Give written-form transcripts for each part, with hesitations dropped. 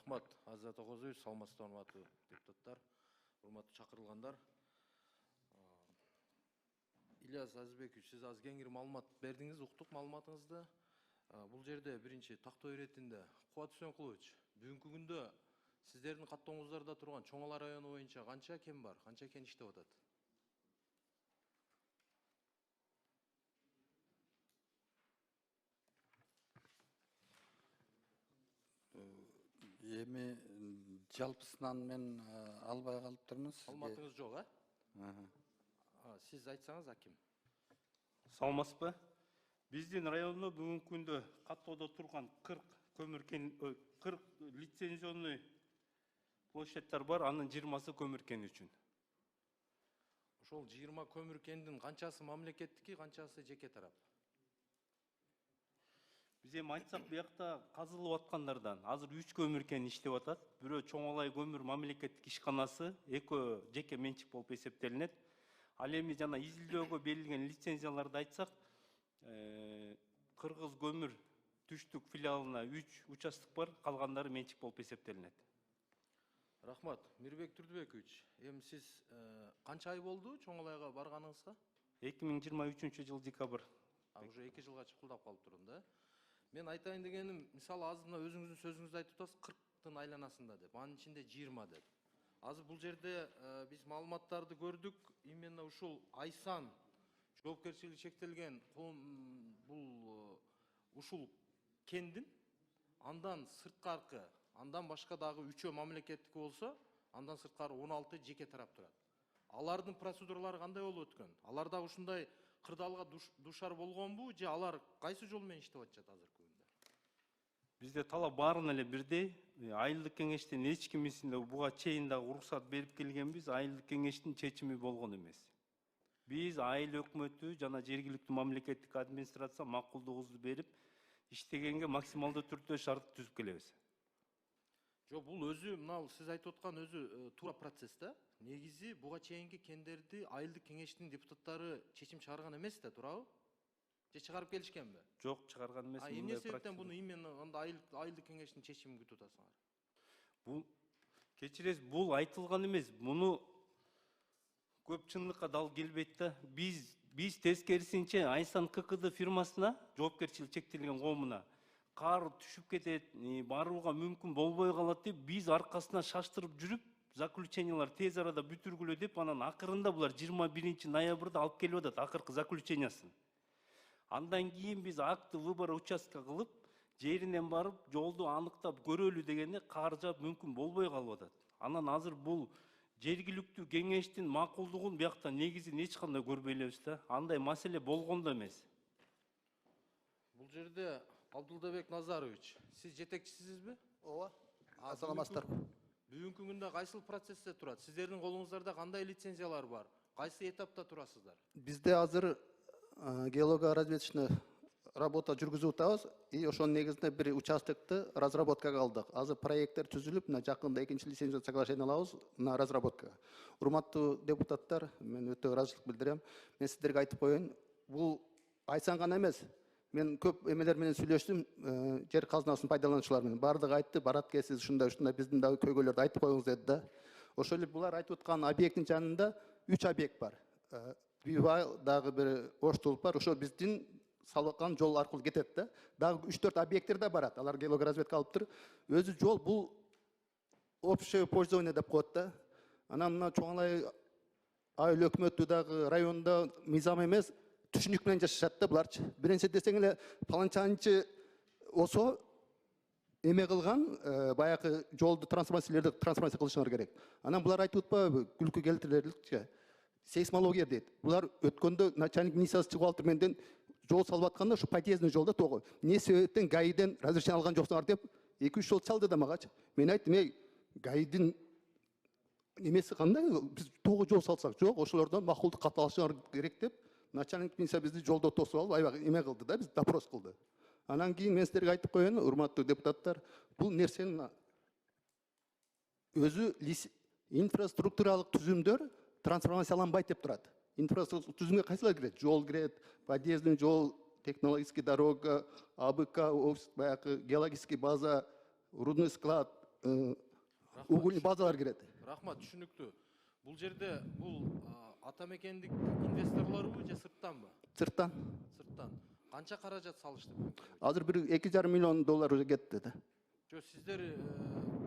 Рахмат, Азат Оғозович, саламатсыздар, урматтуу депутаттар, урматтуу чакырылгандар. Ильяс Азизбекович, сиз аз кеңири маалымат бердиңиз, уктук маалыматыңызды. Бул жерде биринчи тактоо иретинде Кубат Үсөнкулович, бүгүнкү күндө сиздердин каттооңуздарда турган Чоң Ала району боюнча канча кен бар, канча кен иштеп атат? Эми жалпысынан мен албай калып турмун. Маалыматыңыз жок, Сиз айтсаңыз, аким. Саламатсызбы? Биздин райондо бүгүнкү күндө каттоодо турган 40 көмүр кен 40 лицензионный площадьтар бар, анын 20сы көмүр кен үчүн. Ошол 20 көмүр кендин канчасы мамлекеттики, канчасы жеке тарап? Биз эми айтсак, биякта казылып аткандардан азыр 3 көмүр кен иштеп атат. Бирөө Чоң Алай көмүр мамлекеттик ишканасы, экөө жеке менчик болуп эсептелинет. Ал эми жана изилдөөгө берилген лицензияларды айтсак, Кыргыз көмүр түштүк филиалына 3 участок бар, калгандары менчик болуп эсептелинет. Рахмат, Мирбек Турдубекович, эми сиз канча ай болду Чоң Алайга барганыңызга? 2023 жыл декабрь. Уже 2 жылга чыкылдап калыптырмын да. Мен айтайын дегеним, мисалы азыр мына өзүңүздүн сөзүңүздү айтып атасыз, 40-тын айланасында деп, анын ичинде 20 деп. Азыр бул жерде биз маалыматтарды көрдүк, именно ушул Айсан жоопкерчилиги чектелген бул ушул кендин андан сырткаркы, андан башка дагы 3 мамлекеттики болсо, андан сырткары 16 жеке тарап турат. Алардын процедуралары кандай болуп өткөн? Алар да ушундай кырдаалга душар болгонбу, же алар кайсы жол менен иштеп атышат азыркы күндө? Бизде талап баарына эле бирдей. Айылдык кеңештин эч кимисинде буга чейин дагы уруксат берип келгенбиз, айылдык кеңештин чечими болгон эмес. Биз айыл өкмөтү жана жергиликтүү мамлекеттик администрация макулдугубузду берип, иштегенге максималдуу түрдө шарт түзүп келебиз. Жок, бул өзү мына сиз айтып аткан өзү туура процесс да. Негизи буга чейинки кендерди айылдык кеңештин депутаттары чечим чыгарган эмес да, туурабы? Же чыгарып келишкенби? Жок, чыгарган эмес. Эмне себептен буну именно айылдык кеңештин чечимин күтүп атасыңар? Бул кечиресиз, бул айтылган эмес. Муну көп чындыкка дал келбейт да. Биз тескерисинче Айсан ККД фирмасына, жоопкерчилик чектелген коомуна кар түшүп кетет, барууга мүмкүн болбой калат деп биз аркасына шаштырып жүрүп, заключениялар тез арада бүтүргүлө деп, анан акырында булар 21 ноябрда алып келип атат акыркы заключениясын. Андан кийин биз акты выбора участка кылып, жеринен барып, жолду аныктап көрөлү дегенде кар жаап мүмкүн болбой калып атат. Анан азыр бул жергиликтүү кеңештин макулдугун биякта негизин эч кандай көрбөй элебиз да. Андай маселе болгон да эмес. Бул жерде Абдулдабек Назарович, сиз жетекчисизби? Ооба. Саламатсыздар. Бүгүнкү күндө кайсыл процессте турат? Сиздердин колуңуздарда кандай лицензиялар бар? Кайсы этапта турасыздар? Бизде азыр геолого-разведочный работа жүргүзүп атабыз и ошонун негизинде бир участокты разработкага алдык. Азыр проекттер түзүлүп, мына жакында экинчи лицензия соглашение алабыз на разработкага. Урматтуу депутаттар, мен өтө ыраазычылык билдирем. Мен сиздерге айтып коеюн, бул Айсан гана эмес. Мен көп эмелер менен сүйлөштүм, жер казынасын пайдалануучулар менен. Бардыгы айтты, баратке сиз ушундай биздин дагы көйгөйлөрдү айтып коюңуз деди да. Ошол эле булар айтып аткан объекттин жанында 3 объект бар. Бивай дагы бир ош толуп бар. Ошо биздин салган жол аркылуу кетет да. Дагы 3-4 объекттер да барат. Алар геологоразведка алыптыр. Өзү жол бул общее пользование деп коет да. Анан мына Чоң Алай айыл өкмөтү дагы районда мыйзам эмес, түшүнүк менен жашашат да буларчы. Биринчи десең эле паланчанчы осо эме кылган, баягы жолду трансформация кылышыңар керек. Анан булар айтып атпайбы, күлкү келтирерликчи. Сейсмология дейт. Булар өткөндө начальник милициясы чыгып алыптыр менден жол салып атканда, ушу подъездный жолда тогу. Не себептен ГАИден разрешение алган жоксуңар деп 2-3 жол чалды да магачы. Мен айттым, ГАИдин немеси кандай? Биз тогу жол салсак, жок, ошолордон макулдук кат алышыңар керек деп, начальник милиция бизди жолдо тосуп алып, аябай эме кылды да, биз допрос кылды. Анан кийин мен сиздерге айтып коеюн, урматтуу депутаттар, бул нерсенин өзү инфраструктуралык түзүмдөр трансформацияланбайт деп турат. Инфраструктура түзүмгө кайсылар кирет? Жол кирет, подъездный жол, технологический дорога, АБК, баягы геологический база, рудный склад, угольный базалар кирет. Рахмат, түшүнүктүү. Бул жерде бул атамекендик инвесторлорбу же сырттанбы? Сырттан. Сырттан. Канча каражат салышты? Азыр бир $2,5 миллион уже кетти да. Жо сиздер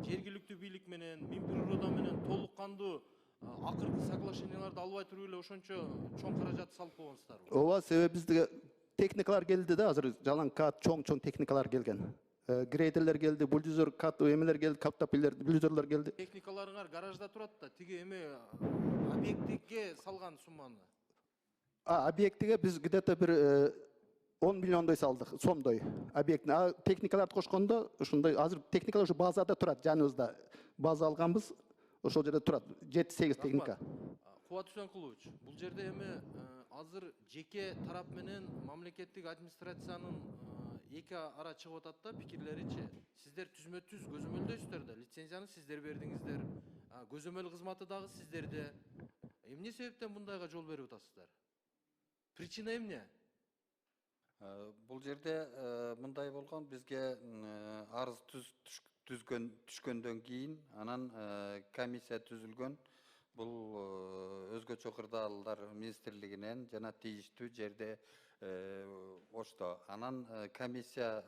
жергиликтүү бийлик менен, Минприрода менен толук кандуу акыркы соглашенияларды албай туруп эле ошончо чоң каражат салып койгонсуздарбы? Ооба, себеби бизге техникалар келди да, азыр жалаң кат чоң техникалар келген. Грейдерлер келди, бульдозер, кат эмелер келди, каптапилер, бульдозерлер келди. Техникаларыңар гаражда турат да, тиги эме объектиге салган сумманы. Объектиге биз где-то бир 10 миллиондой салдык, сомдой объектине. Техникаларды кошкондо ушундай азыр техникалар ушу базада турат, жаныбызда база алганбыз, ошол жерде турат 7-8 техника. Кубат Үсөнкулович, бул жерде эми азыр жеке тарап менен мамлекеттик администрациянын эки ара чыгып атат да пикирлеричи. Сиздер түзмө-түз көзөмөлдөйсүздөр да, лицензияны сиздер бердиңиздер, көзөмөл кызматы дагы сиздерде. Эмне себептен мындайга жол берип атасыздар? Причина эмне? Бул жерде мындай болгон, бизге арыз түшкөндөн кийин анан комиссия түзүлгөн. Бул өзгөчө кырдаалдар министрлигинен жана тийиштүү жерде ошто. Анан комиссия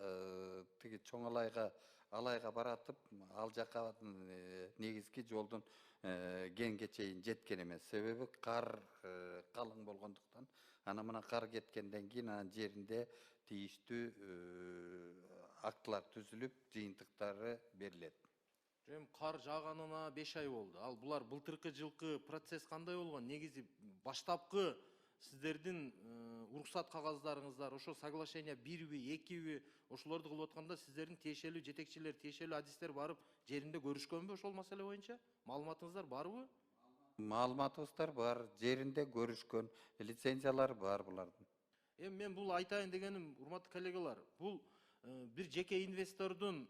тиги чоң алайга баратып, ал жака негизги жолдун кенге чейин жеткен эмес. Себеби кар калың болгондуктан. Анан мына кар кеткенден кийин анан жеринде тийиштүү актылар түзүлүп, жыйынтыктары берилет. Эми кар жааганына 5 ай болду. Ал булар былтыркы жылкы процесс кандай болгон? Негизи баштапкы сиздердин уруксат кагаздарыңыздар, ошо соглашение 1би, 2би, ошолорду кылып атканда сиздердин тиешелүү жетекчилер, тиешелүү адистер барып жеринде көрүшкөнбү ошол маселе боюнча? Маалыматыңыздар барбы? Маалыматыбыздар бар, жеринде көрүшкөн, лицензиялар бар булардын. Эми мен бул айтайын дегеним, урматтуу коллегалар, бул бир жеке инвестордун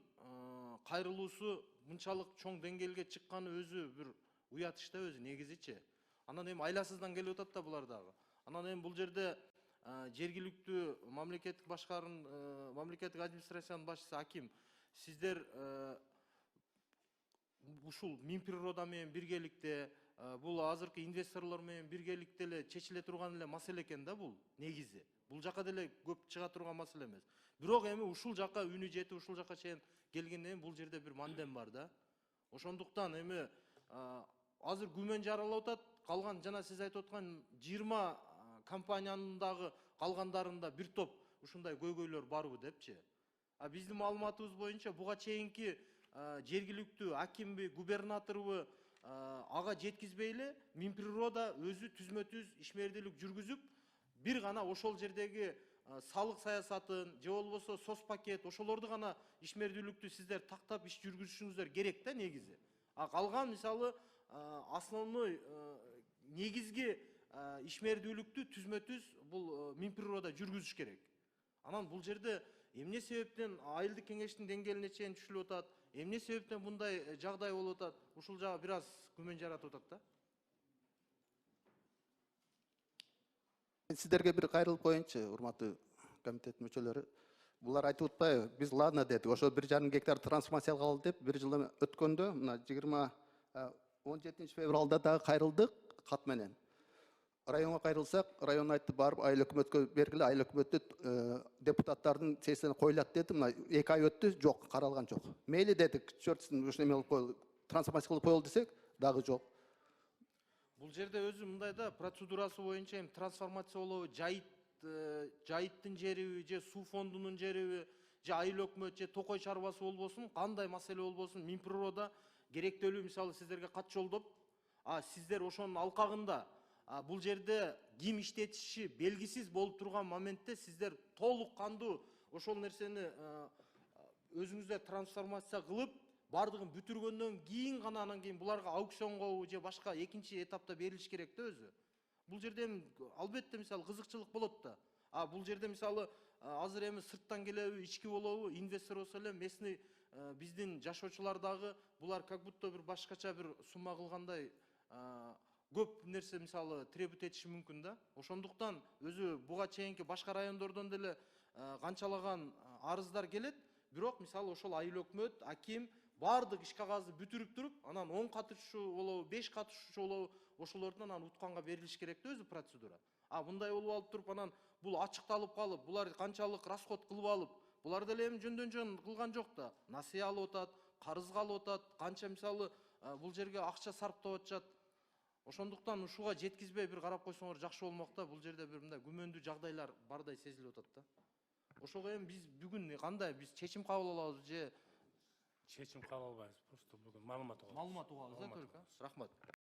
кайрылуусу мынчалык чоң деңгээлге чыкканы өзү бир уят иш да өзү негизичи. Анан эми айласыздан келип атат да булар дагы. Анан эми бул жерде жергиликтүү мамлекеттик мамлекеттик администрациянын башчысы Аким, сиздер ушул Минприрода менен биргеликте, бул азыркы инвесторлор менен биргеликте эле чечиле турган эле маселе экен да бул негизи. Бул жака деле көп чыга турган маселе эмес. Бирок эми ушул жака үнү жетип, ушул жака чейин келгенден бул жерде бир мандем бар да. Ошондуктан эми азыр күмөн жаралып атат, калган жана сиз айтып аткан 20 компаниянын дагы калгандарында бир топ ушундай көйгөйлөр барбы депчи. Биздин маалыматыбыз боюнча буга чейинки жергиликтүү акимби, губернаторбу ага жеткизбей эле Минприрода өзү түзмө-түз ишмердүүлүк жүргүзүп, бир гана ошол жердеги салык саясатын же болбосо соцпакет ошолорду гана ишмердүүлүктү сиздер тактап иш жүргүзүшүңүздөр керек да негизи. Калган мисалы основной негизги ишмердүүлүктү түзмө-түз бул Минприрода жүргүзүш керек. Анан бул жерде эмне себептен айылдык кеңештин деңгээлине чейин түшүлүп атат, эмне себептен мындай жагдай болуп атат, ушул жагы бир аз күмөн жаратып атат да. Сиздерге бир кайрылып коеюнчу, урматтуу комитет мүчөлөрү. Булар айтып атпайбы, биз ладно дедик, ошо 1,5 гектар трансформация кылалы деп, бир жыл өткөндө, мына 17 февралда дагы кайрылдык кат менен. Районго кайрылсак, район айтты барып айыл өкмөткө бергиле, айыл өкмөттү депутаттардын сессиясына коюлат деди. Мына 2 ай өттү, жок, каралган жок. Мейли дедик, чөртсүн ушуну эме кылып коелу, трансформация кылып коелу десек, дагы жок. Бул жерде өзү мындай да, процедурасы боюнча эми трансформация болобу, жайыттын жериби, же суу фондунун жериби, же айыл өкмөт, же токой чарбасы болбосун, кандай маселе болбосун, Минприрода керектелүү мисалы сиздерге кат жолдоп, сиздер ошонун алкагында бул жерде ким иштетиши белгисиз болуп турган моментте сиздер толук кандуу ошол нерсени өзүңүздөр трансформация кылып, бардыгын бүтүргөндөн кийин гана анан кийин буларга аукционго же башка экинчи этапта берилиш керек да өзү. Бул жерде албетте мисалы кызыкчылык болот да. Бул жерде мисалы азыр эми сырттан келеби, ички болобу, инвестор болсо эле местный биздин жашоочулар дагы булар как будто бир башкача бир сумма кылгандай көп нерсе мисалы требут этиши мүмкүн да. Ошондуктан өзү буга чейинки башка райондордон деле канчалаган арыздар келет, бирок мисалы ошол айыл өкмөт, аким баардык иш кагазды бүтүрүп туруп, анан 10 катышуучу болобу, 5 катышуучу болобу, ошолордун анан утканга берилиш керек да өзү процедура. А мындай болуп алып туруп, анан бул ачыкталып калып, булар канчалык расход кылып алып, булар деле эми жөндөн жөн кылган жок да. Насыя алып атат, карызга алып атат, канча мисалы бул жерге акча сарптап атышат. Ошондуктан ушуга жеткизбей бир карап койсоңор жакшы болмок да. Бул жерде бир мындай күмөндүү жагдайлар бардай сезилип атат да. Ошого эми биз бүгүн кандай биз чечим кабыл алабыз же чечим кабыл албайбыз, просто бүгүн маалымат алабыз. маалымат угабыз да только. Рахмат.